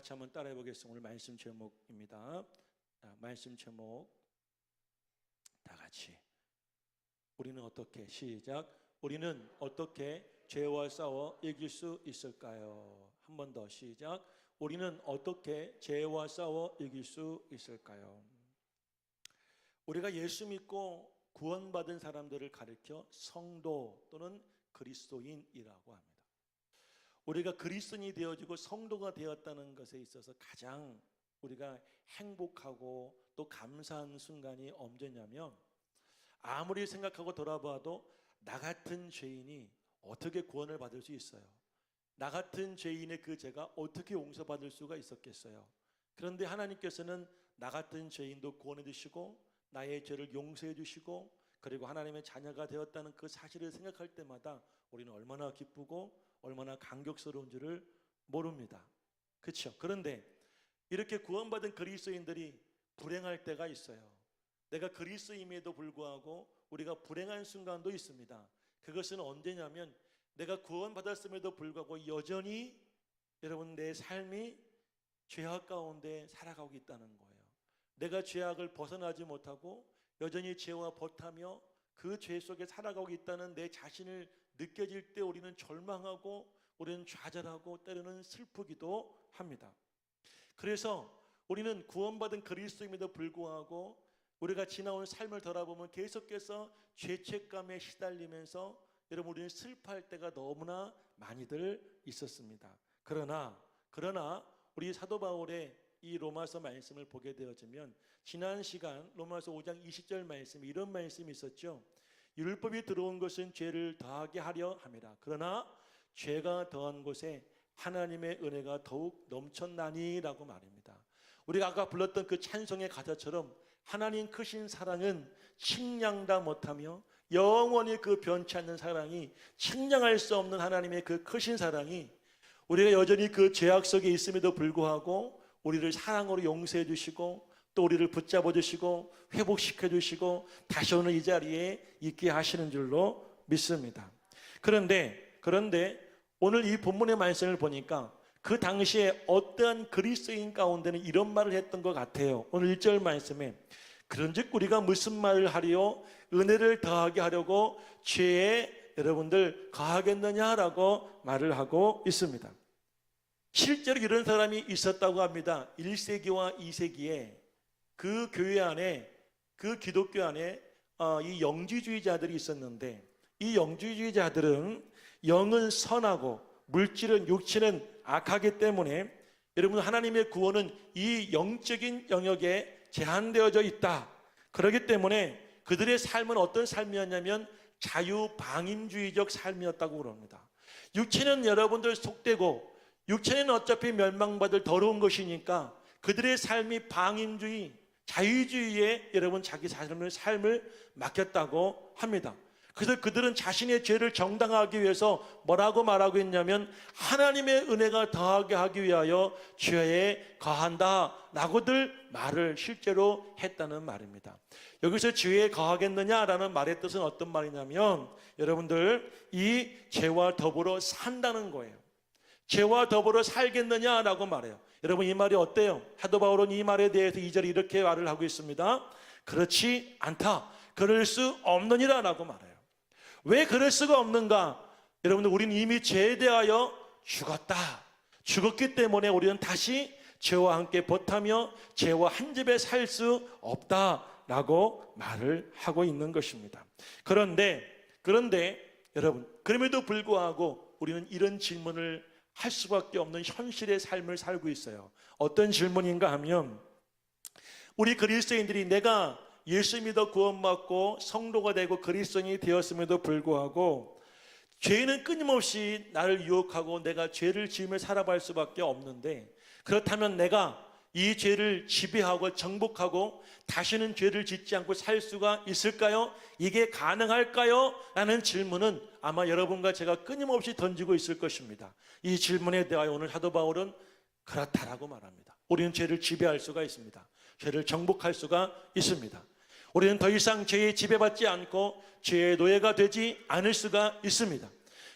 같이 한번 따라해 보겠습니다. 오늘 말씀 제목입니다. 말씀 제목 다 같이. 우리는 어떻게, 시작. 우리는 어떻게 죄와 싸워 이길 수 있을까요? 한 번 더, 시작. 우리는 어떻게 죄와 싸워 이길 수 있을까요? 우리가 예수 믿고 구원받은 사람들을 가리켜 성도 또는 그리스도인이라고 합니다. 우리가 그리스도인이 되어지고 성도가 되었다는 것에 있어서 가장 우리가 행복하고 또 감사한 순간이 언제냐면, 아무리 생각하고 돌아봐도 나 같은 죄인이 어떻게 구원을 받을 수 있어요? 나 같은 죄인의 그 죄가 어떻게 용서받을 수가 있었겠어요? 그런데 하나님께서는 나 같은 죄인도 구원해 주시고 나의 죄를 용서해 주시고, 그리고 하나님의 자녀가 되었다는 그 사실을 생각할 때마다 우리는 얼마나 기쁘고 얼마나 감격스러운 줄을 모릅니다. 그렇죠? 그런데 이렇게 구원받은 그리스도인들이 불행할 때가 있어요. 내가 그리스도임에도 불구하고 우리가 불행한 순간도 있습니다. 그것은 언제냐면, 내가 구원받았음에도 불구하고 여전히 여러분 내 삶이 죄악 가운데 살아가고 있다는 거예요. 내가 죄악을 벗어나지 못하고 여전히 죄와 벗하며 그 죄 속에 살아가고 있다는 내 자신을 느껴질 때 우리는 절망하고 우리는 좌절하고 때로는 슬프기도 합니다. 그래서 우리는 구원받은 그리스도임에도 불구하고 우리가 지나온 삶을 돌아보면 계속해서 죄책감에 시달리면서 여러분 우리는 슬퍼할 때가 너무나 많이들 있었습니다. 그러나 우리 사도 바울의 이 로마서 말씀을 보게 되어지면, 지난 시간 로마서 5장 20절 말씀, 이런 말씀이 있었죠. 율법이 들어온 것은 죄를 더하게 하려 함이라. 그러나 죄가 더한 곳에 하나님의 은혜가 더욱 넘쳤나니라고 말입니다. 우리가 아까 불렀던 그 찬송의 가사처럼 하나님 크신 사랑은 측량다 못하며 영원히 그 변치 않는 사랑이, 측량할 수 없는 하나님의 그 크신 사랑이 우리가 여전히 그 죄악 속에 있음에도 불구하고 우리를 사랑으로 용서해 주시고 또 우리를 붙잡아 주시고 회복시켜 주시고 다시 오늘 이 자리에 있게 하시는 줄로 믿습니다. 그런데 오늘 이 본문의 말씀을 보니까 그 당시에 어떠한 그리스도인 가운데는 이런 말을 했던 것 같아요. 오늘 1절 말씀에 그런즉 우리가 무슨 말을 하리요? 은혜를 더하게 하려고 죄에 여러분들 가하겠느냐라고 말을 하고 있습니다. 실제로 이런 사람이 있었다고 합니다. 1세기와 2세기에 그 교회 안에, 그 기독교 안에 이 영지주의자들이 있었는데, 이 영지주의자들은 영은 선하고 물질은, 육체는 악하기 때문에 여러분 하나님의 구원은 이 영적인 영역에 제한되어져 있다. 그렇기 때문에 그들의 삶은 어떤 삶이었냐면 자유방임주의적 삶이었다고 그럽니다. 육체는 여러분들 속되고 육체는 어차피 멸망받을 더러운 것이니까 그들의 삶이 방임주의, 자유주의에 여러분 자기 삶을 맡겼다고 합니다. 그래서 그들은 자신의 죄를 정당화하기 위해서 뭐라고 말하고 있냐면 하나님의 은혜가 더하게 하기 위하여 죄에 거한다 라고들 말을 실제로 했다는 말입니다. 여기서 죄에 거하겠느냐라는 말의 뜻은 어떤 말이냐면, 여러분들 이 죄와 더불어 산다는 거예요. 죄와 더불어 살겠느냐라고 말해요. 여러분 이 말이 어때요? 사도 바울은 이 말에 대해서 2절에 이렇게 말을 하고 있습니다. 그렇지 않다. 그럴 수 없느니라 라고 말해요. 왜 그럴 수가 없는가? 여러분들 우리는 이미 죄에 대하여 죽었다. 죽었기 때문에 우리는 다시 죄와 함께 벗하며 죄와 한 집에 살 수 없다라고 말을 하고 있는 것입니다. 그런데 여러분, 그럼에도 불구하고 우리는 이런 질문을 할 수밖에 없는 현실의 삶을 살고 있어요. 어떤 질문인가 하면, 우리 그리스도인들이 내가 예수 믿어 구원받고 성도가 되고 그리스도인이 되었음에도 불구하고 죄는 끊임없이 나를 유혹하고 내가 죄를 지으며 살아갈 수밖에 없는데, 그렇다면 내가 이 죄를 지배하고 정복하고 다시는 죄를 짓지 않고 살 수가 있을까요? 이게 가능할까요? 라는 질문은 아마 여러분과 제가 끊임없이 던지고 있을 것입니다. 이 질문에 대하여 오늘 사도 바울은 그렇다라고 말합니다. 우리는 죄를 지배할 수가 있습니다. 죄를 정복할 수가 있습니다. 우리는 더 이상 죄에 지배받지 않고 죄의 노예가 되지 않을 수가 있습니다.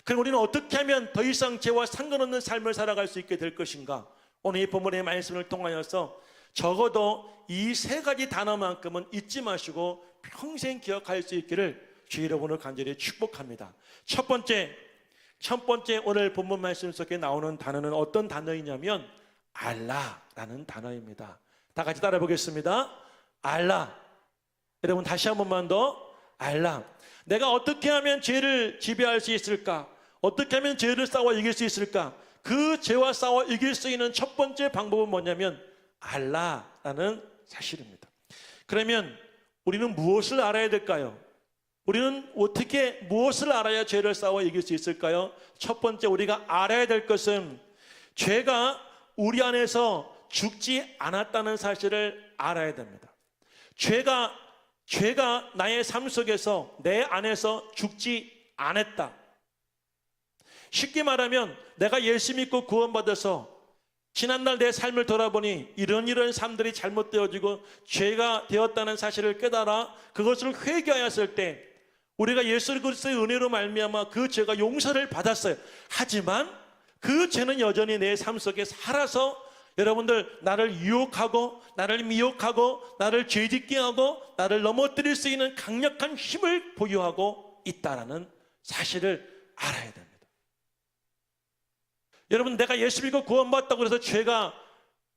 그럼 우리는 어떻게 하면 더 이상 죄와 상관없는 삶을 살아갈 수 있게 될 것인가? 오늘 이 본문의 말씀을 통하여서 적어도 이 세 가지 단어만큼은 잊지 마시고 평생 기억할 수 있기를 주 이름으로 간절히 축복합니다. 첫 번째 오늘 본문 말씀 속에 나오는 단어는 어떤 단어이냐면 알라라는 단어입니다. 다 같이 따라 보겠습니다. 알라. 여러분 다시 한 번만 더. 알라. 내가 어떻게 하면 죄를 지배할 수 있을까? 어떻게 하면 죄를 싸워 이길 수 있을까? 그 죄와 싸워 이길 수 있는 첫 번째 방법은 뭐냐면 알라라는 사실입니다. 그러면 우리는 무엇을 알아야 될까요? 우리는 어떻게 무엇을 알아야 죄를 싸워 이길 수 있을까요? 첫 번째 우리가 알아야 될 것은 죄가 우리 안에서 죽지 않았다는 사실을 알아야 됩니다. 죄가 나의 삶 속에서 내 안에서 죽지 않았다. 쉽게 말하면 내가 예수 믿고 구원받아서 지난날 내 삶을 돌아보니 이런 삶들이 잘못되어지고 죄가 되었다는 사실을 깨달아 그것을 회개하였을 때 우리가 예수 그리스도의 은혜로 말미암아 그 죄가 용서를 받았어요. 하지만 그 죄는 여전히 내 삶 속에 살아서 여러분들 나를 유혹하고 나를 미혹하고 나를 죄짓게 하고 나를 넘어뜨릴 수 있는 강력한 힘을 보유하고 있다는 사실을 알아야 됩니다. 여러분 내가 예수 믿고 구원받았다고 해서 죄가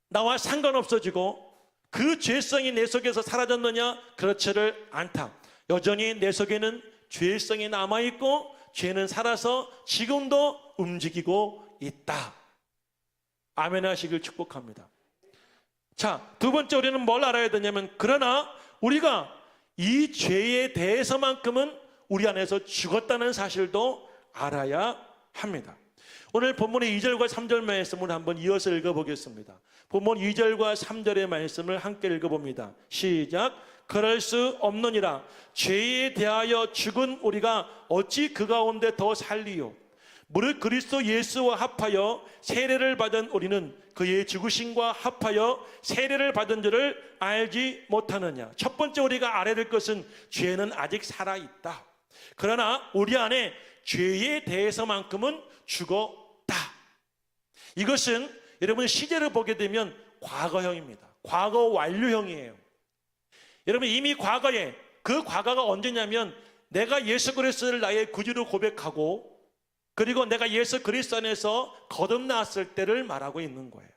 나와 상관없어지고 그 죄성이 내 속에서 사라졌느냐? 그렇지를 않다. 여전히 내 속에는 죄성이 남아있고 죄는 살아서 지금도 움직이고 있다. 아멘 하시길 축복합니다. 자, 두 번째 우리는 뭘 알아야 되냐면 그러나 우리가 이 죄에 대해서만큼은 우리 안에서 죽었다는 사실도 알아야 합니다. 오늘 본문의 2절과 3절 말씀을 한번 이어서 읽어보겠습니다. 본문 2절과 3절의 말씀을 함께 읽어봅니다. 시작. 그럴 수 없느니라. 죄에 대하여 죽은 우리가 어찌 그 가운데 더 살리요. 무릇 그리스도 예수와 합하여 세례를 받은 우리는 그의 죽으심과 합하여 세례를 받은 줄을 알지 못하느냐. 첫 번째 우리가 알아야 될 것은 죄는 아직 살아있다. 그러나 우리 안에 죄에 대해서만큼은 죽었다. 이것은 여러분 시제를 보게 되면 과거형입니다. 과거 완료형이에요. 여러분 이미 과거에 그 과거가 언제냐면 내가 예수 그리스도를 나의 구주로 고백하고 그리고 내가 예수 그리스도 안에서 거듭났을 때를 말하고 있는 거예요.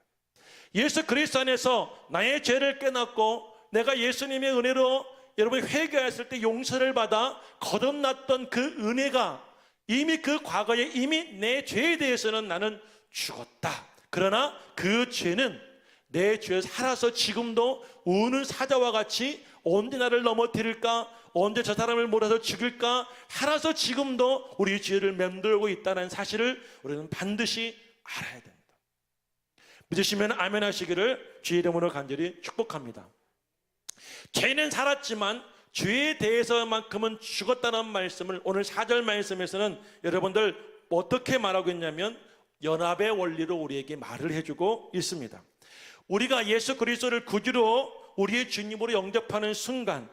예수 그리스도 안에서 나의 죄를 깨닫고 내가 예수님의 은혜로 여러분 회개했을 때 용서를 받아 거듭났던 그 은혜가 이미 그 과거에 이미 내 죄에 대해서는 나는 죽었다. 그러나 그 죄는 내 죄에 살아서 지금도 우는 사자와 같이 언제 나를 넘어뜨릴까? 언제 저 사람을 몰아서 죽일까? 살아서 지금도 우리 죄를 맴돌고 있다는 사실을 우리는 반드시 알아야 됩니다. 믿으시면 아멘 하시기를 주의 이름으로 간절히 축복합니다. 죄는 살았지만 죄에 대해서만큼은 죽었다는 말씀을 오늘 4절 말씀에서는 여러분들 어떻게 말하고 있냐면 연합의 원리로 우리에게 말을 해주고 있습니다. 우리가 예수 그리스도를 구주로 우리의 주님으로 영접하는 순간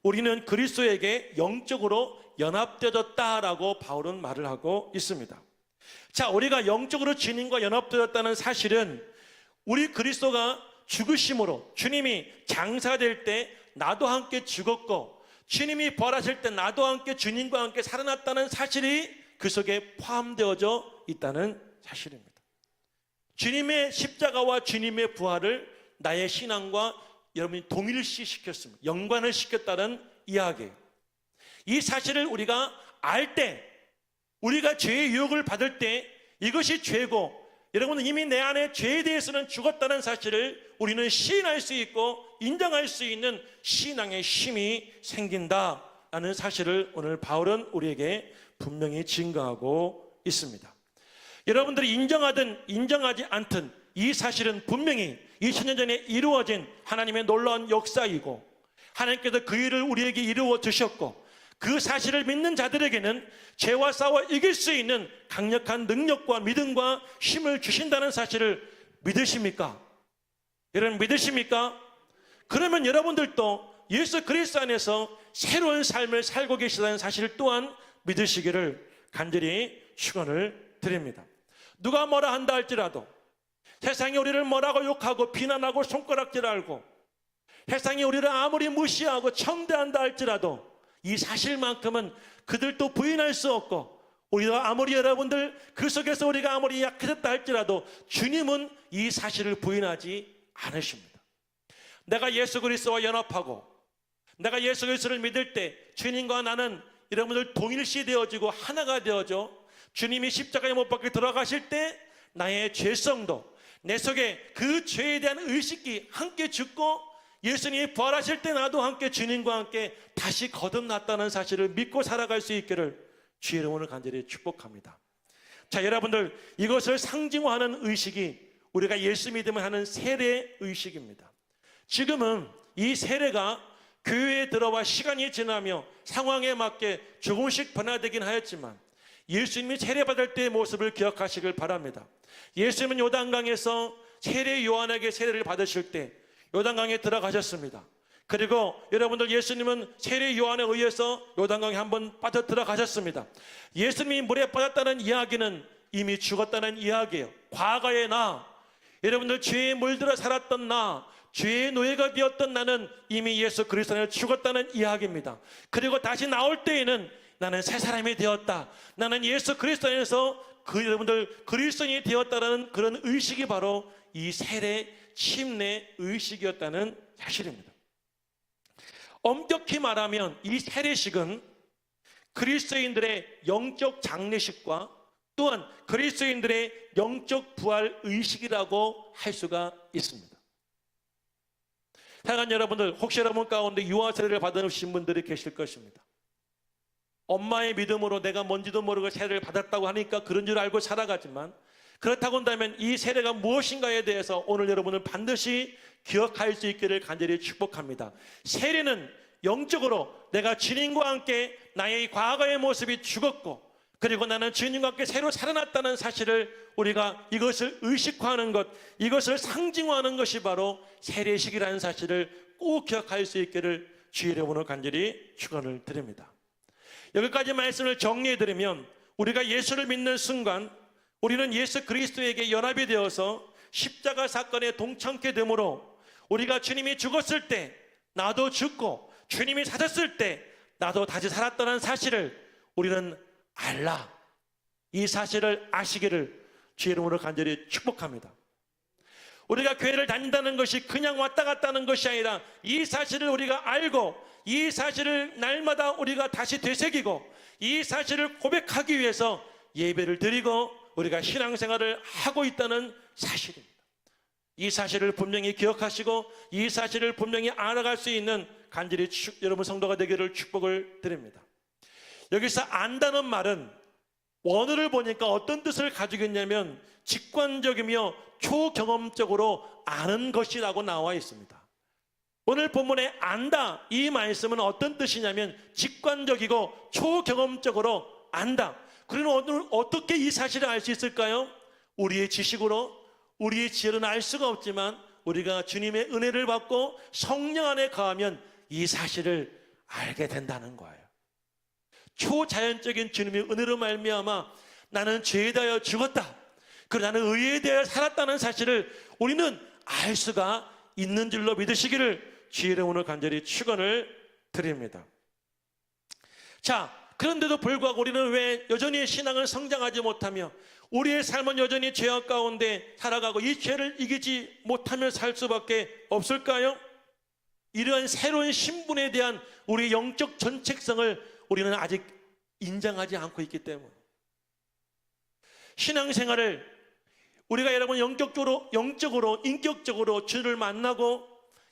우리는 그리스도에게 영적으로 연합되어졌다라고 바울은 말을 하고 있습니다. 자, 우리가 영적으로 주님과 연합되었다는 사실은 우리 그리스도가 죽으심으로 주님이 장사될 때 나도 함께 죽었고 주님이 부활하실 때 나도 함께 주님과 함께 살아났다는 사실이 그 속에 포함되어져 있다는 사실입니다. 주님의 십자가와 주님의 부활을 나의 신앙과 여러분이 동일시시켰습니다. 연관을 시켰다는 이야기예요. 이 사실을 우리가 알 때, 우리가 죄의 유혹을 받을 때 이것이 죄고 여러분은 이미 내 안에 죄에 대해서는 죽었다는 사실을 우리는 시인할 수 있고 인정할 수 있는 신앙의 힘이 생긴다라는 사실을 오늘 바울은 우리에게 분명히 증거하고 있습니다. 여러분들이 인정하든 인정하지 않든 이 사실은 분명히 2000년 전에 이루어진 하나님의 놀라운 역사이고 하나님께서 그 일을 우리에게 이루어 주셨고 그 사실을 믿는 자들에게는 죄와 싸워 이길 수 있는 강력한 능력과 믿음과 힘을 주신다는 사실을 믿으십니까? 여러분 믿으십니까? 그러면 여러분들도 예수 그리스도 안에서 새로운 삶을 살고 계시다는 사실 또한 믿으시기를 간절히 축원을 드립니다. 누가 뭐라 한다 할지라도 세상이 우리를 뭐라고 욕하고 비난하고 손가락질하고 세상이 우리를 아무리 무시하고 청대한다 할지라도 이 사실만큼은 그들도 부인할 수 없고, 우리가 아무리 여러분들 그 속에서 우리가 아무리 약해졌다 할지라도 주님은 이 사실을 부인하지 않으십니다. 내가 예수 그리스도와 연합하고 내가 예수 그리스도를 믿을 때 주님과 나는 여러분들 동일시 되어지고 하나가 되어져 주님이 십자가에 못 박혀 들어가실 때 나의 죄성도 내 속에 그 죄에 대한 의식이 함께 죽고 예수님이 부활하실 때 나도 함께 주님과 함께 다시 거듭났다는 사실을 믿고 살아갈 수 있기를 주의 이름으로 간절히 축복합니다. 자, 여러분들, 이것을 상징화하는 의식이 우리가 예수 믿으면 하는 세례 의식입니다. 지금은 이 세례가 교회에 들어와 시간이 지나며 상황에 맞게 조금씩 변화되긴 하였지만 예수님이 세례받을 때의 모습을 기억하시길 바랍니다. 예수님은 요단강에서 세례 요한에게 세례를 받으실 때 요단강에 들어가셨습니다. 그리고 여러분들, 예수님은 세례 요한에 의해서 요단강에 한번 빠져 들어가셨습니다. 예수님이 물에 빠졌다는 이야기는 이미 죽었다는 이야기예요. 과거의 나, 여러분들 죄에 물들어 살았던 나, 죄의 노예가 되었던 나는 이미 예수 그리스도 안에 죽었다는 이야기입니다. 그리고 다시 나올 때에는 나는 새 사람이 되었다, 나는 예수 그리스도 안에서 여러분들 그리스도인이 되었다는 그런 의식이 바로 이 세례 침례 의식이었다는 사실입니다. 엄격히 말하면 이 세례식은 그리스도인들의 영적 장례식과 또한 그리스도인들의 영적 부활 의식이라고 할 수가 있습니다. 사랑하는 여러분들, 혹시 여러분 가운데 유아 세례를 받으신 분들이 계실 것입니다. 엄마의 믿음으로 내가 뭔지도 모르고 세례를 받았다고 하니까 그런 줄 알고 살아가지만, 그렇다고 한다면 이 세례가 무엇인가에 대해서 오늘 여러분은 반드시 기억할 수 있기를 간절히 축복합니다. 세례는 영적으로 내가 주님과 함께 나의 과거의 모습이 죽었고 그리고 나는 주님과 함께 새로 살아났다는 사실을 우리가 이것을 의식화하는 것, 이것을 상징화하는 것이 바로 세례식이라는 사실을 꼭 기억할 수 있기를 주의 이름으로 간절히 축원을 드립니다. 여기까지 말씀을 정리해드리면, 우리가 예수를 믿는 순간 우리는 예수 그리스도에게 연합이 되어서 십자가 사건에 동참케 되므로 우리가 주님이 죽었을 때 나도 죽고 주님이 사셨을 때 나도 다시 살았다는 사실을 우리는 알라, 이 사실을 아시기를 주의 이름으로 간절히 축복합니다. 우리가 교회를 다닌다는 것이 그냥 왔다 갔다 하는 것이 아니라 이 사실을 우리가 알고 이 사실을 날마다 우리가 다시 되새기고 이 사실을 고백하기 위해서 예배를 드리고 우리가 신앙생활을 하고 있다는 사실입니다. 이 사실을 분명히 기억하시고 이 사실을 분명히 알아갈 수 있는 간절히 여러분 성도가 되기를 축복을 드립니다. 여기서 안다는 말은 원어를 보니까 어떤 뜻을 가지고 있냐면 직관적이며 초경험적으로 아는 것이라고 나와 있습니다. 오늘 본문에 안다, 이 말씀은 어떤 뜻이냐면 직관적이고 초경험적으로 안다. 그러면 오늘 어떻게 이 사실을 알 수 있을까요? 우리의 지식으로, 우리의 지혜로는 알 수가 없지만 우리가 주님의 은혜를 받고 성령 안에 거하면 이 사실을 알게 된다는 거예요. 초자연적인 주님의 은혜로 말미암아 나는 죄에 대하여 죽었다, 그리고 나는 의에 대하여 살았다는 사실을 우리는 알 수가 있는 줄로 믿으시기를 주의 이름으로 간절히 축원을 드립니다. 자, 그런데도 불구하고 우리는 왜 여전히 신앙을 성장하지 못하며 우리의 삶은 여전히 죄악 가운데 살아가고 이 죄를 이기지 못하며 살 수밖에 없을까요? 이러한 새로운 신분에 대한 우리의 영적 전책성을 우리는 아직 인정하지 않고 있기 때문에 신앙생활을 우리가 여러분 영적으로 인격적으로 주를 만나고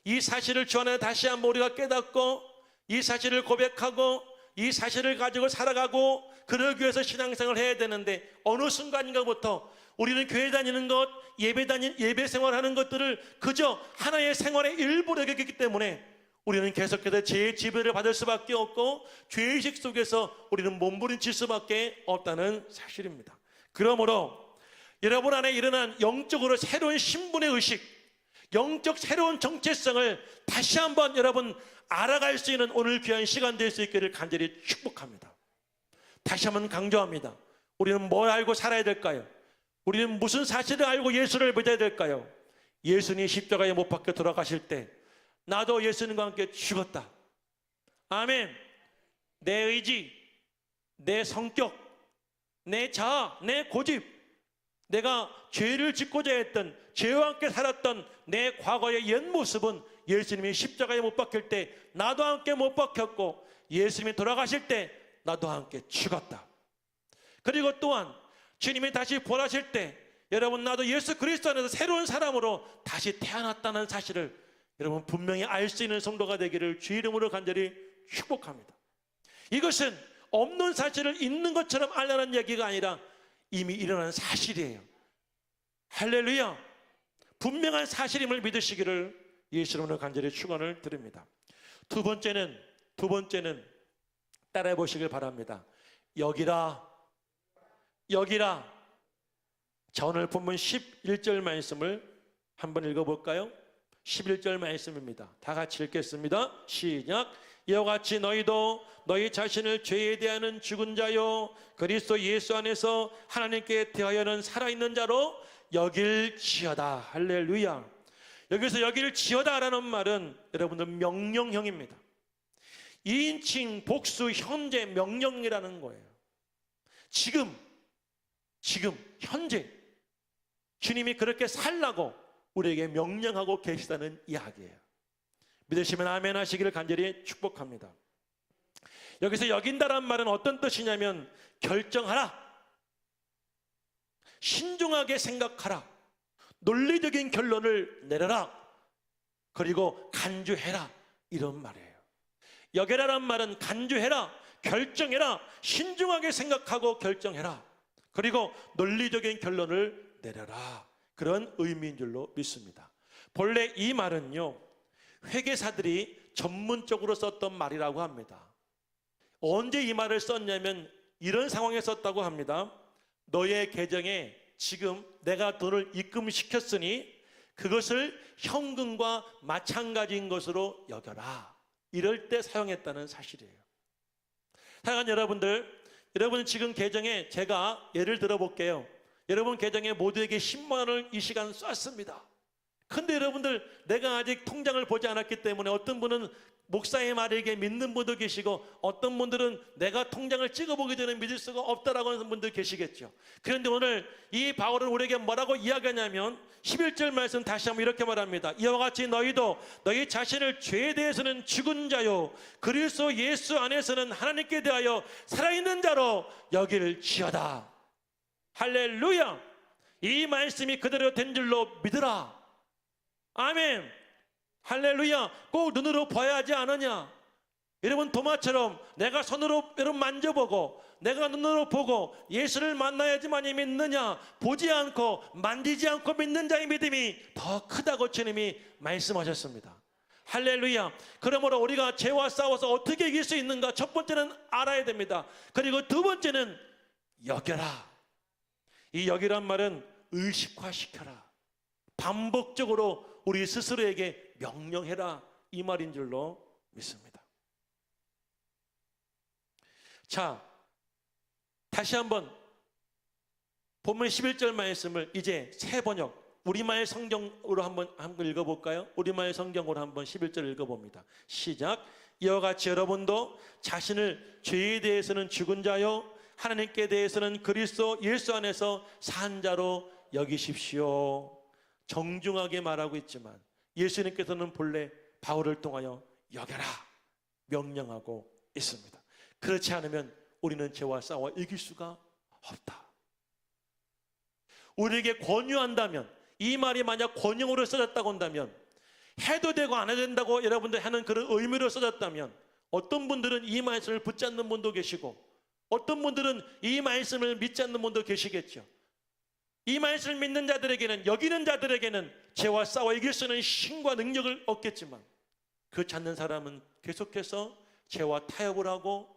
이 사실을 주 안에 다시 한번 우리가 깨닫고 이 사실을 고백하고 이 사실을 가지고 살아가고 그러기 위해서 신앙생활을 해야 되는데 어느 순간인가부터 우리는 교회 다니는 것, 예배 생활하는 것들을 그저 하나의 생활의 일부로 여기기 때문에 우리는 계속해서 죄의 지배를 받을 수밖에 없고 죄의식 속에서 우리는 몸부림칠 수밖에 없다는 사실입니다. 그러므로 여러분 안에 일어난 영적으로 새로운 신분의 의식, 영적 새로운 정체성을 다시 한번 여러분 알아갈 수 있는 오늘 귀한 시간 될 수 있기를 간절히 축복합니다. 다시 한번 강조합니다. 우리는 뭘 알고 살아야 될까요? 우리는 무슨 사실을 알고 예수를 믿어야 될까요? 예수님이 십자가에 못 박혀 돌아가실 때 나도 예수님과 함께 죽었다. 아멘. 내 의지, 내 성격, 내 자아, 내 고집, 내가 죄를 짓고자 했던, 죄와 함께 살았던 내 과거의 옛 모습은 예수님이 십자가에 못 박힐 때 나도 함께 못 박혔고, 예수님이 돌아가실 때 나도 함께 죽었다. 그리고 또한 주님이 다시 부활하실 때 여러분, 나도 예수 그리스도 안에서 새로운 사람으로 다시 태어났다는 사실을 여러분 분명히 알 수 있는 성도가 되기를 주 이름으로 간절히 축복합니다. 이것은 없는 사실을 있는 것처럼 알라는 얘기가 아니라 이미 일어난 사실이에요. 할렐루야. 분명한 사실임을 믿으시기를 예수 이름으로 간절히 축원을 드립니다. 두 번째는 따라해 보시길 바랍니다. 여기라. 자, 오늘 본문 11절 말씀을 한번 읽어볼까요? 11절 말씀입니다. 다 같이 읽겠습니다. 시작. 이와 같이 너희도 너희 자신을 죄에 대하는 죽은 자요 그리스도 예수 안에서 하나님께 대하여는 살아있는 자로 여길지어다. 할렐루야. 여기서 여길지어다라는 말은 여러분들 명령형입니다. 2인칭 복수 현재 명령이라는 거예요. 지금 현재 주님이 그렇게 살라고 우리에게 명령하고 계시다는 이야기예요. 믿으시면 아멘 하시기를 간절히 축복합니다. 여기서 여긴다란 말은 어떤 뜻이냐면 결정하라, 신중하게 생각하라, 논리적인 결론을 내려라, 그리고 간주해라, 이런 말이에요. 여기라란 말은 간주해라, 결정해라, 신중하게 생각하고 결정해라, 그리고 논리적인 결론을 내려라, 그런 의미인 줄로 믿습니다. 본래 이 말은요, 회계사들이 전문적으로 썼던 말이라고 합니다. 언제 이 말을 썼냐면 이런 상황에 썼다고 합니다. 너의 계정에 지금 내가 돈을 입금시켰으니 그것을 현금과 마찬가지인 것으로 여겨라, 이럴 때 사용했다는 사실이에요. 하여간 여러분 지금 계정에 제가 예를 들어 볼게요. 여러분 계정에 모두에게 10만 원을 이 시간 쐈습니다. 근데 여러분들, 내가 아직 통장을 보지 않았기 때문에 어떤 분은 목사의 말에게 믿는 분도 계시고, 어떤 분들은 내가 통장을 찍어보기 전에 믿을 수가 없다라고 하는 분들 계시겠죠. 그런데 오늘 이 바울은 우리에게 뭐라고 이야기하냐면 11절 말씀 다시 한번 이렇게 말합니다. 이와 같이 너희도 너희 자신을 죄에 대해서는 죽은 자요 그리스도 예수 안에서는 하나님께 대하여 살아있는 자로 여길지어다. 할렐루야. 이 말씀이 그대로 된 줄로 믿으라. 아멘. 할렐루야. 꼭 눈으로 봐야 하지 않느냐? 여러분, 도마처럼 내가 손으로 여러분 만져보고 내가 눈으로 보고 예수를 만나야지만이 믿느냐? 보지 않고 만지지 않고 믿는 자의 믿음이 더 크다고 주님이 말씀하셨습니다. 할렐루야. 그러므로 우리가 죄와 싸워서 어떻게 이길 수 있는가? 첫 번째는 알아야 됩니다. 그리고 두 번째는 여겨라. 이 여기란 말은 의식화시켜라, 반복적으로 우리 스스로에게 명령해라, 이 말인 줄로 믿습니다. 자, 다시 한번 본문 11절 말씀을 이제 새 번역 우리말 성경으로 한번 읽어볼까요? 우리말 성경으로 한번 11절 읽어봅니다. 시작. 이와 같이 여러분도 자신을 죄에 대해서는 죽은 자요 하나님께 대해서는 그리스도 예수 안에서 산 자로 여기십시오. 정중하게 말하고 있지만 예수님께서는 본래 바울을 통하여 여겨라 명령하고 있습니다. 그렇지 않으면 우리는 죄와 싸워 이길 수가 없다. 우리에게 권유한다면, 이 말이 만약 권유로 써졌다고 한다면, 해도 되고 안 해도 된다고 여러분들 하는 그런 의미로 써졌다면, 어떤 분들은 이 말씀을 붙잡는 분도 계시고 어떤 분들은 이 말씀을 믿지 않는 분도 계시겠죠. 이 말씀을 믿는 자들에게는, 여기는 자들에게는 죄와 싸워 이길 수 있는 힘과 능력을 얻겠지만, 그렇지 않는 사람은 계속해서 죄와 타협을 하고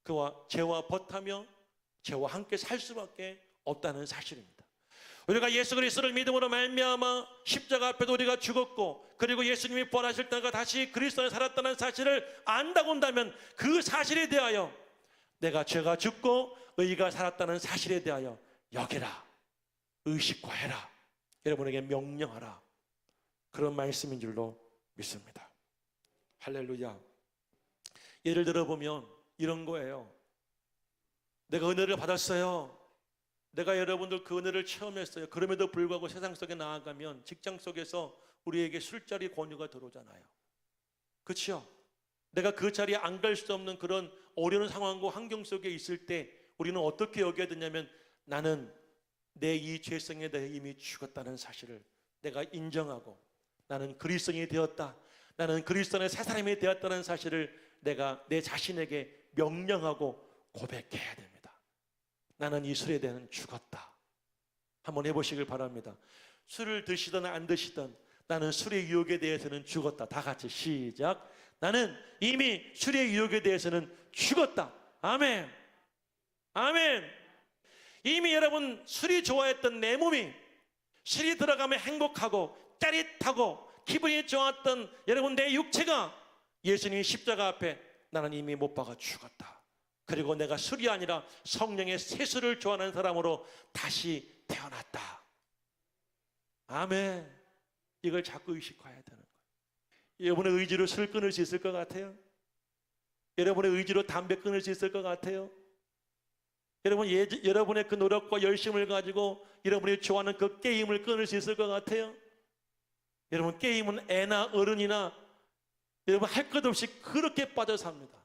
그와 죄와 버타며 죄와 함께 살 수밖에 없다는 사실입니다. 우리가 예수 그리스도를 믿음으로 말미암아 십자가 앞에도 우리가 죽었고, 그리고 예수님이 부활하실 때가 다시 그리스도 안에 살았다는 사실을 안다고 한다면, 그 사실에 대하여 내가 죄가 죽고 의가 살았다는 사실에 대하여 여기라, 의식화해라. 여러분에게 명령하라. 그런 말씀인 줄로 믿습니다. 할렐루야. 예를 들어보면 이런 거예요. 내가 은혜를 받았어요. 내가 여러분들 그 은혜를 체험했어요. 그럼에도 불구하고 세상 속에 나아가면 직장 속에서 우리에게 술자리 권유가 들어오잖아요. 그렇죠? 내가 그 자리에 안 갈 수 없는 그런 어려운 상황과 환경 속에 있을 때 우리는 어떻게 여겨야 되냐면, 나는 내 이 죄성에 대해 이미 죽었다는 사실을 내가 인정하고, 나는 그리스도인이 되었다, 나는 그리스도 안에 새 사람이 되었다는 사실을 내가 내 자신에게 명령하고 고백해야 됩니다. 나는 이 술에 대해서는 죽었다. 한번 해보시길 바랍니다. 술을 드시든 안 드시든 나는 술의 유혹에 대해서는 죽었다. 다 같이 시작. 나는 이미 술의 유혹에 대해서는 죽었다. 아멘. 아멘. 이미 여러분 술이 좋아했던 내 몸이 술이 들어가면 행복하고 짜릿하고 기분이 좋았던 여러분 내 육체가 예수님의 십자가 앞에 나는 이미 못 박아 죽었다. 그리고 내가 술이 아니라 성령의 세수를 좋아하는 사람으로 다시 태어났다. 아멘. 이걸 자꾸 의식화해야 되는 거예요. 여러분의 의지로 술 끊을 수 있을 것 같아요? 여러분의 의지로 담배 끊을 수 있을 것 같아요? 여러분의 그 노력과 열심을 가지고 여러분이 좋아하는 그 게임을 끊을 수 있을 것 같아요? 여러분, 게임은 애나 어른이나 여러분 할 것 없이 그렇게 빠져 삽니다.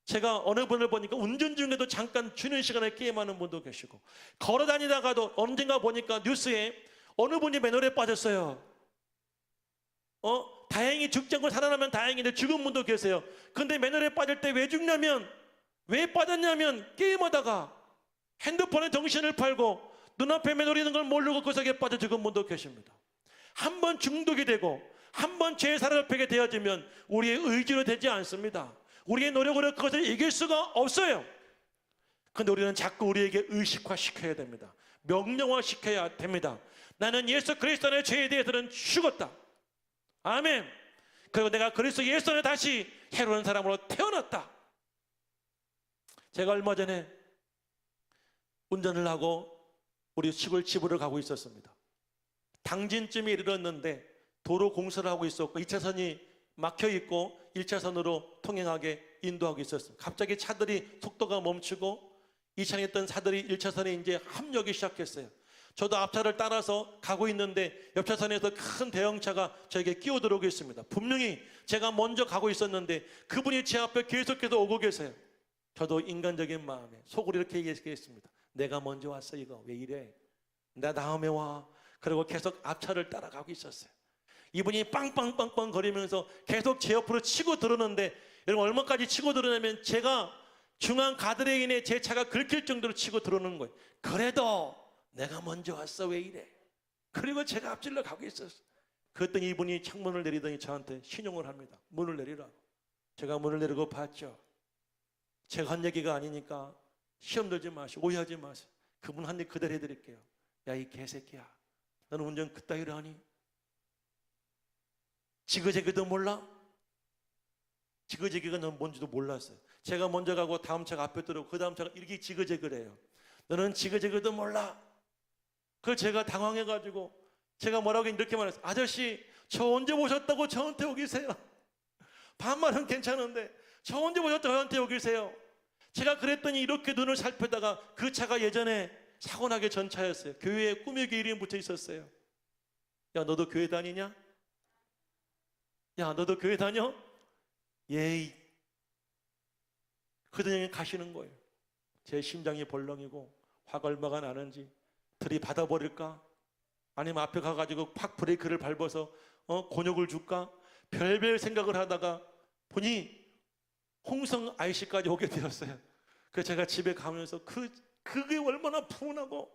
제가 어느 분을 보니까 운전 중에도 잠깐 쉬는 시간에 게임하는 분도 계시고, 걸어 다니다가도 언젠가 보니까 뉴스에 어느 분이 맨홀에 빠졌어요. 다행히 죽지 않고 살아나면 다행인데 죽은 분도 계세요. 근데 맨홀에 빠질 때 왜 빠졌냐면 게임하다가 핸드폰에 정신을 팔고 눈앞에 맨홀이 있는 걸 모르고 그 속에 빠져 죽은 분도 계십니다. 한 번 중독이 되고 한 번 죄에 사로잡히게 되어지면 우리의 의지로 되지 않습니다. 우리의 노력으로 그것을 이길 수가 없어요. 그런데 우리는 자꾸 우리에게 의식화시켜야 됩니다. 명령화시켜야 됩니다. 나는 예수 그리스도 안의 죄에 대해서는 죽었다. 아멘. 그리고 내가 그리스도 예수 안에 다시 새로운 사람으로 태어났다. 제가 얼마 전에 운전을 하고 우리 시골 집으로 가고 있었습니다. 당진쯤에 이르렀는데 도로 공사를 하고 있었고 2차선이 막혀 있고 1차선으로 통행하게 인도하고 있었습니다. 갑자기 차들이 속도가 멈추고 2차선에 있던 차들이 1차선에 이제 합류하기 시작했어요. 저도 앞차를 따라서 가고 있는데 옆차선에서 큰 대형차가 저에게 끼어 들어오고 있습니다. 분명히 제가 먼저 가고 있었는데 그분이 제 앞에 계속해서 오고 계세요. 저도 인간적인 마음에 속으로 이렇게 얘기했습니다. 내가 먼저 왔어. 이거 왜 이래? 나 다음에 와. 그리고 계속 앞차를 따라가고 있었어요. 이분이 빵빵빵빵 거리면서 계속 제 옆으로 치고 들어오는데, 여러분 얼마까지 치고 들어오냐면 제가 중앙 가드레인에 제 차가 긁힐 정도로 치고 들어오는 거예요. 그래도 내가 먼저 왔어. 왜 이래? 그리고 제가 앞질러 가고 있었어요. 그랬더니 이분이 창문을 내리더니 저한테 신용을 합니다. 문을 내리라고. 제가 문을 내리고 봤죠. 제가 한 얘기가 아니니까 시험 들지 마시고 오해하지 마세요. 그분 한 얘기 그대로 해드릴게요. 야, 이 개새끼야, 너는 운전 그따위로 하니? 지그재그도 몰라? 지그재그가 넌 뭔지도 몰랐어요. 제가 먼저 가고 다음 차가 앞에 들어오고 그 다음 차가 이렇게 지그재그래요. 너는 지그재그도 몰라? 그걸 제가 당황해가지고 제가 뭐라고 이렇게 말했어요. 아저씨, 저 언제 보셨다고 저한테 오기세요? 반말은 괜찮은데 저 언제 보셨다고 저한테 오기세요? 제가 그랬더니 이렇게 눈을 살펴다가 그 차가 예전에 사고나게 전 차였어요. 교회에 꾸미기 이름이 붙어 있었어요. 야, 너도 교회 다니냐? 야, 너도 교회 다녀? 예이. 그들이 가시는 거예요. 제 심장이 벌렁이고 화가 얼마가 나는지, 들이받아버릴까? 아니면 앞에 가가지고 팍 브레이크를 밟아서 곤욕을 줄까? 별별 생각을 하다가 보니 홍성 IC까지 오게 되었어요. 그래서 제가 집에 가면서 그게 얼마나 분하고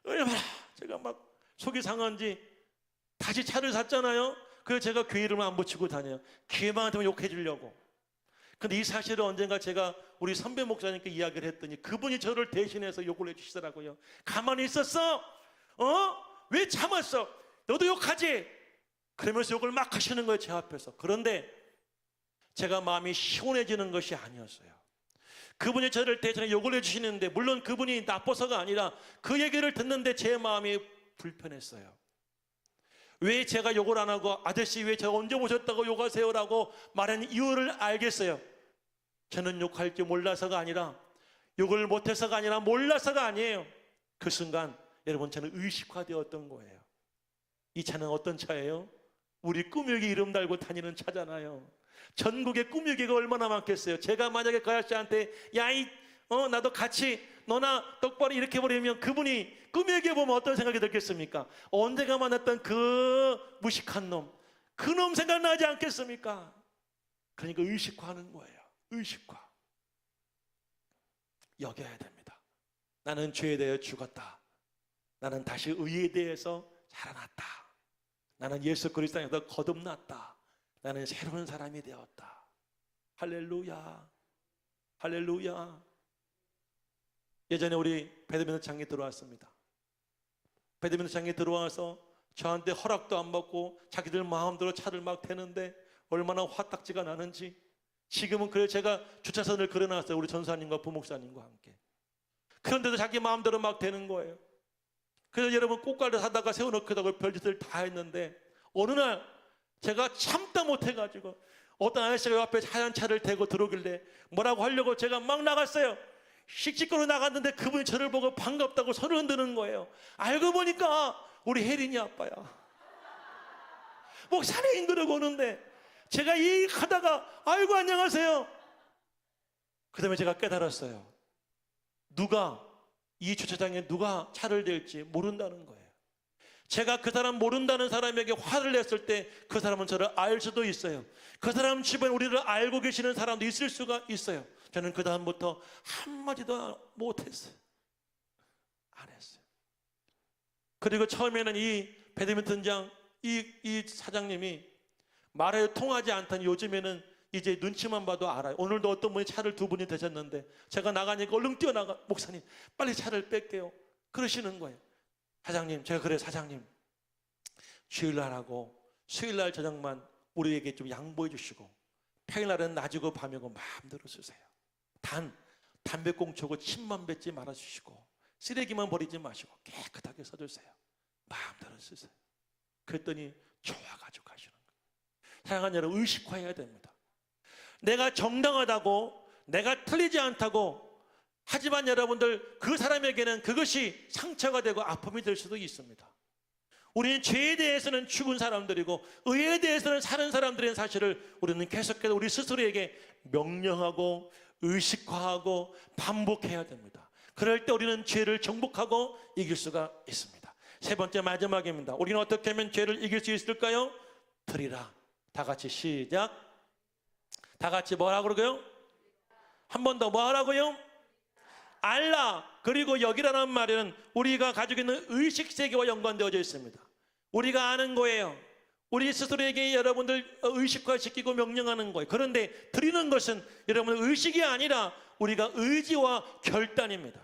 얼마나 제가 막 속이 상한지 다시 차를 샀잖아요. 그래서 제가 교회 이름을 안 붙이고 다녀요. 교회만 하면 욕해 주려고. 근데 이 사실을 언젠가 제가 우리 선배 목사님께 이야기를 했더니 그분이 저를 대신해서 욕을 해주시더라고요. 가만히 있었어? 왜 참았어? 너도 욕하지? 그러면서 욕을 막 하시는 거예요, 제 앞에서. 그런데 제가 마음이 시원해지는 것이 아니었어요. 그분이 저를 대신해 욕을 해주시는데, 물론 그분이 나빠서가 아니라 그 얘기를 듣는데 제 마음이 불편했어요. 왜 제가 욕을 안 하고 아저씨 왜 제가 언제 오셨다고 욕하세요라고 말하는 이유를 알겠어요. 저는 욕할 줄 몰라서가 아니라, 욕을 못해서가 아니라 몰라서가 아니에요. 그 순간 여러분 저는 의식화되었던 거예요. 이 차는 어떤 차예요? 우리 꾸미기 이름 달고 다니는 차잖아요. 전국에 꾸미기가 얼마나 많겠어요. 제가 만약에 그 아저씨한테 나도 같이 너나 똑바로 이렇게 버리면 그분이 꾸미기 보면 어떤 생각이 들겠습니까? 언제가 만났던 그 무식한 놈, 그 놈 생각나지 않겠습니까? 그러니까 의식화하는 거예요. 의식화. 여겨야 됩니다. 나는 죄에 대해 죽었다. 나는 다시 의에 대해서 살아났다. 나는 예수 그리스도 안에서 거듭났다. 나는 새로운 사람이 되었다. 할렐루야. 할렐루야. 예전에 우리 배드민턴 장에 들어왔습니다. 배드민턴 장에 들어와서 저한테 허락도 안 받고 자기들 마음대로 차를 막 대는데 얼마나 화딱지가 나는지. 지금은 그래 제가 주차선을 그려놨어요. 우리 전사님과 부목사님과 함께. 그런데도 자기 마음대로 막 대는 거예요. 그래서 여러분 꽃가루 사다가 세워놓기도 하고 별짓을 다 했는데 어느 날 제가 참다 못해가지고 어떤 아저씨가 옆에 하얀 차를 대고 들어오길래 뭐라고 하려고 제가 막 나갔어요. 씩씩거려 나갔는데 그분이 저를 보고 반갑다고 손을 흔드는 거예요. 알고 보니까 우리 혜린이 아빠야. 목사님 그러고 오는데 제가 이 하다가 아이고 안녕하세요. 그 다음에 제가 깨달았어요. 누가 이 주차장에 누가 차를 댈지 모른다는 거예요. 제가 그 사람 모른다는 사람에게 화를 냈을 때 그 사람은 저를 알 수도 있어요. 그 사람 주변에 우리를 알고 계시는 사람도 있을 수가 있어요. 저는 그 다음부터 한마디도 못했어요. 안 했어요. 그리고 처음에는 이 배드민턴장 이 사장님이 말에 통하지 않다니 요즘에는 이제 눈치만 봐도 알아요. 오늘도 어떤 분이 차를 두 분이 대셨는데 제가 나가니까 얼른 뛰어나가 목사님 빨리 차를 뺄게요. 그러시는 거예요. 사장님 제가 그래 사장님 주일날하고 수요일날 저녁만 우리에게 좀 양보해 주시고 평일날은 낮이고 밤이고 마음대로 쓰세요. 단 담배꽁초고 침만 뱉지 말아주시고 쓰레기만 버리지 마시고 깨끗하게 써주세요. 마음대로 쓰세요. 그랬더니 좋아가지고 가시는 거예요. 사랑하는 여러분 의식화해야 됩니다. 내가 정당하다고 내가 틀리지 않다고 하지만 여러분들 그 사람에게는 그것이 상처가 되고 아픔이 될 수도 있습니다. 우리는 죄에 대해서는 죽은 사람들이고 의에 대해서는 사는 사람들인 사실을 우리는 계속해서 우리 스스로에게 명령하고 의식화하고 반복해야 됩니다. 그럴 때 우리는 죄를 정복하고 이길 수가 있습니다. 세 번째 마지막입니다. 우리는 어떻게 하면 죄를 이길 수 있을까요? 드리라. 다 같이 시작. 다 같이 뭐라고 그러고요? 한 번 더 뭐 하라고요? 알라. 그리고 여기라는 말은 우리가 가지고 있는 의식세계와 연관되어져 있습니다. 우리가 아는 거예요. 우리 스스로에게 여러분들 의식화시키고 명령하는 거예요. 그런데 드리는 것은 여러분 의식이 아니라 우리가 의지와 결단입니다.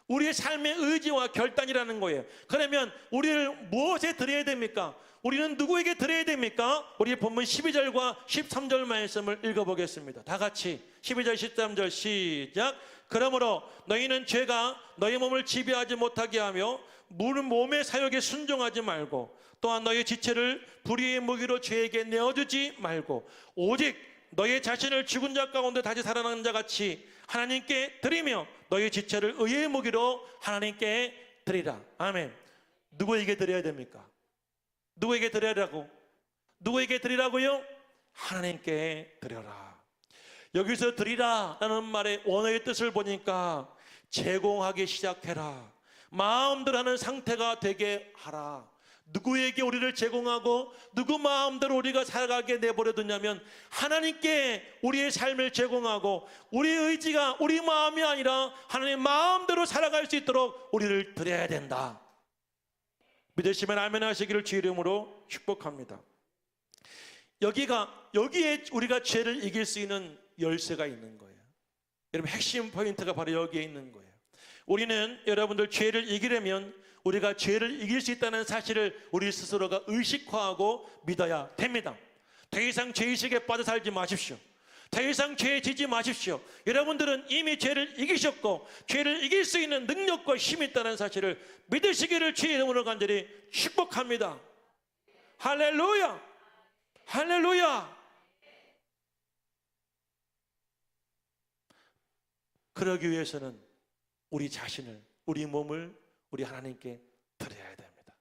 우리의 삶의 의지와 결단이라는 거예요. 그러면 우리를 무엇에 드려야 됩니까? 우리는 누구에게 드려야 됩니까? 우리 본문 12절과 13절 말씀을 읽어보겠습니다. 다 같이 12절 13절 시작. 그러므로 너희는 죄가 너희 몸을 지배하지 못하게 하며 몸의 사욕에 순종하지 말고 또한 너희 지체를 불의의 무기로 죄에게 내어주지 말고 오직 너희 자신을 죽은 자 가운데 다시 살아난 자 같이 하나님께 드리며 너희 지체를 의의 무기로 하나님께 드리라. 아멘. 누구에게 드려야 됩니까? 누구에게 드리라고? 누구에게 드리라고요? 하나님께 드려라. 여기서 드리라라는 말의 원어의 뜻을 보니까 제공하기 시작해라. 마음대로 하는 상태가 되게 하라. 누구에게 우리를 제공하고 누구 마음대로 우리가 살아가게 내버려두냐면 하나님께 우리의 삶을 제공하고 우리의 의지가 우리 마음이 아니라 하나님 마음대로 살아갈 수 있도록 우리를 드려야 된다. 믿으시면 아멘 하시기를 주 이름으로 축복합니다. 여기에 우리가 죄를 이길 수 있는 열쇠가 있는 거예요. 여러분 핵심 포인트가 바로 여기에 있는 거예요. 우리는 여러분들 죄를 이기려면 우리가 죄를 이길 수 있다는 사실을 우리 스스로가 의식화하고 믿어야 됩니다. 더 이상 죄의식에 빠져 살지 마십시오. 더 이상 죄에 지지 마십시오. 여러분들은 이미 죄를 이기셨고 죄를 이길 수 있는 능력과 힘이 있다는 사실을 믿으시기를 주의 이름으로 간절히 축복합니다. 할렐루야, 할렐루야. 그러기 위해서는 우리 자신을, 우리 몸을 우리 하나님께 드려야 됩니다.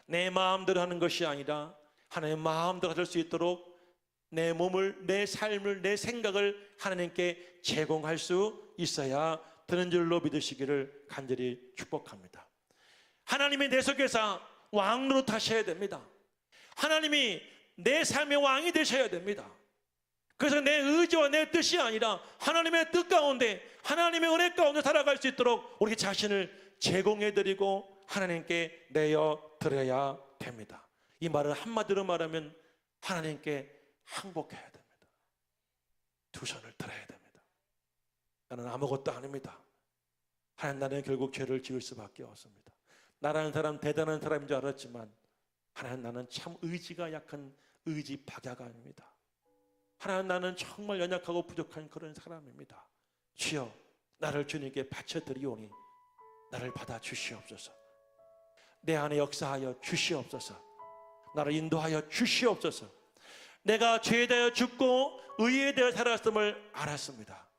내 마음대로 하는 것이 아니라 하나님의 마음대로 할 수 있도록 내 몸을, 내 삶을, 내 생각을 하나님께 제공할 수 있어야 되는 줄로 믿으시기를 간절히 축복합니다. 하나님이 내 속에서 왕으로 타셔야 됩니다. 하나님이 내 삶의 왕이 되셔야 됩니다. 그래서 내 의지와 내 뜻이 아니라 하나님의 뜻 가운데, 하나님의 은혜 가운데 살아갈 수 있도록 우리 자신을 제공해드리고 하나님께 내어드려야 됩니다. 이 말을 한마디로 말하면 하나님께 항복해야 됩니다. 두 손을 들어야 됩니다. 나는 아무것도 아닙니다. 하나님, 나는 결국 죄를 지을 수밖에 없습니다. 나라는 사람 대단한 사람인 줄 알았지만 하나님, 나는 참 의지가 약한 의지 박야가입니다. 하나님, 나는 정말 연약하고 부족한 그런 사람입니다. 주여, 나를 주님께 바쳐드리오니 나를 받아주시옵소서. 내 안에 역사하여 주시옵소서. 나를 인도하여 주시옵소서. 내가 죄에 대하여 죽고 의에 대하여 살았음을 알았습니다.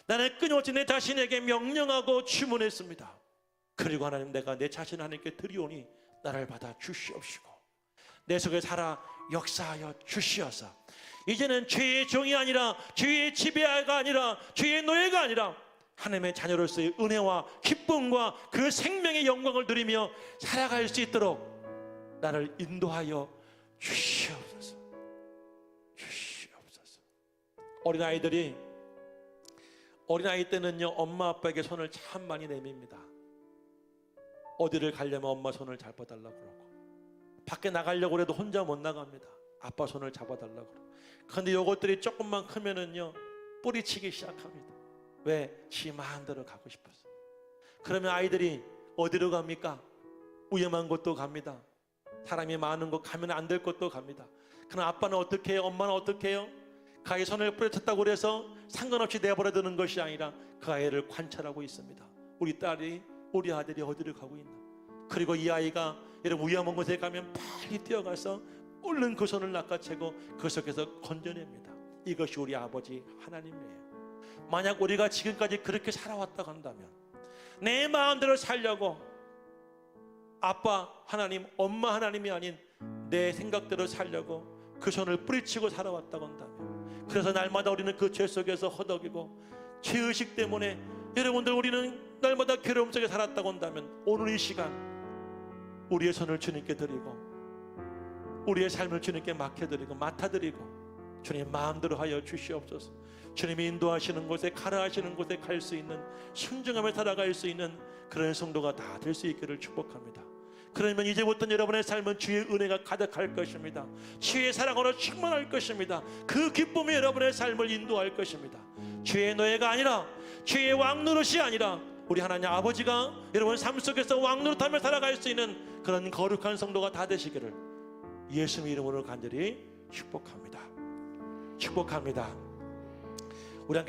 나는 끊임없이 내 자신에게 명령하고 주문했습니다. 그리고 하나님, 내가 내 자신 하나님께 드리오니 나를 받아 주시옵시고 내 속에 살아 역사하여 주시어서 이제는 죄의 종이 아니라 죄의 지배자가 아니라 죄의 노예가 아니라 하나님의 자녀로서의 은혜와 기쁨과 그 생명의 영광을 누리며 살아갈 수 있도록 나를 인도하여 주시옵소서. 주시옵소서. 어린아이들이 어린아이 때는요, 엄마 아빠에게 손을 참 많이 내밉니다. 어디를 가려면 엄마 손을 잡아달라고 그러고, 밖에 나가려고 해도 혼자 못 나갑니다. 아빠 손을 잡아달라고 그러고. 그런데 이것들이 조금만 크면은요, 뿌리치기 시작합니다. 왜? 지 마음대로 가고 싶어서. 그러면 아이들이 어디로 갑니까? 위험한 곳도 갑니다. 사람이 많은 곳, 가면 안 될 곳도 갑니다. 그럼 아빠는 어떻게 해요? 엄마는 어떻게 해요? 그 아이 손을 뿌려쳤다고 그래서 상관없이 내버려두는 것이 아니라 그 아이를 관찰하고 있습니다. 우리 딸이, 우리 아들이 어디를 가고 있나. 그리고 이 아이가 이런 위험한 곳에 가면 빨리 뛰어가서 얼른 그 손을 낚아채고 그 속에서 건져냅니다. 이것이 우리 아버지 하나님이에요. 만약 우리가 지금까지 그렇게 살아왔다고 한다면, 내 마음대로 살려고 아빠 하나님, 엄마 하나님이 아닌 내 생각대로 살려고 그 손을 뿌리치고 살아왔다고 한다면, 그래서 날마다 우리는 그 죄 속에서 허덕이고 죄의식 때문에 여러분들 우리는 날마다 괴로움 속에 살았다고 한다면, 오늘 이 시간 우리의 손을 주님께 드리고 우리의 삶을 주님께 맡겨드리고 맡아드리고 주님 마음대로 하여 주시옵소서. 주님이 인도하시는 곳에, 가라하시는 곳에 갈 수 있는, 순종하며 살아갈 수 있는 그런 성도가 다 될 수 있기를 축복합니다. 그러면 이제부터 여러분의 삶은 주의 은혜가 가득할 것입니다. 주의 사랑으로 충만할 것입니다. 그 기쁨이 여러분의 삶을 인도할 것입니다. 주의 노예가 아니라, 주의 왕노릇이 아니라 우리 하나님 아버지가 여러분 삶 속에서 왕노릇하며 살아갈 수 있는 그런 거룩한 성도가 다 되시기를 예수님 이름으로 간절히 축복합니다. 축복합니다. 우리 함께